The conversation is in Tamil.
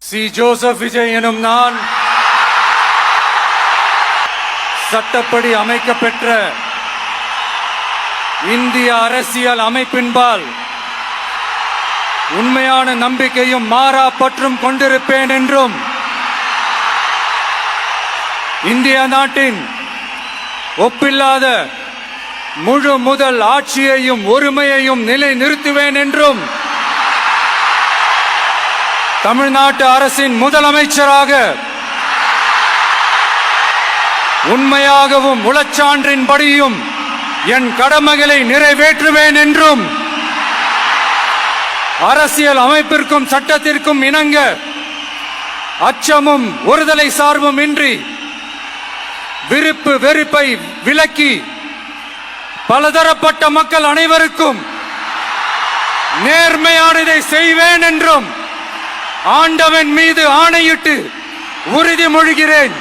சி. ஜோசப் விஜய் எனும் நான் சட்டப்படி அமைக்கப்பெற்ற இந்திய அரசியல் அமைப்பின்பால் உண்மையான நம்பிக்கையும் மாறா பற்றும் கொண்டிருப்பேன் என்றும் இந்திய நாட்டின் ஒப்பில்லாத முழு முதல் ஆட்சியையும் ஒருமையையும் நிலை நிறுத்துவேன் என்றும் தமிழ்நாட்டு அரசின் முதலமைச்சராக உண்மையாகவும் உளச்சான்றின்படியும் என் கடமைகளை நிறைவேற்றுவேன் என்றும் அரசியல் அமைப்பிற்கும் சட்டத்திற்கும் இணங்க அச்சமும் ஒருதலை சார்பும் இன்றி விருப்பு வெறுப்பை விலக்கி பலதரப்பட்ட மக்கள் அனைவருக்கும் நேர்மையானதை செய்வேன் என்றும் ஆண்டவன் மீது ஆணையிட்டு உறுதிமொழிகிறேன்.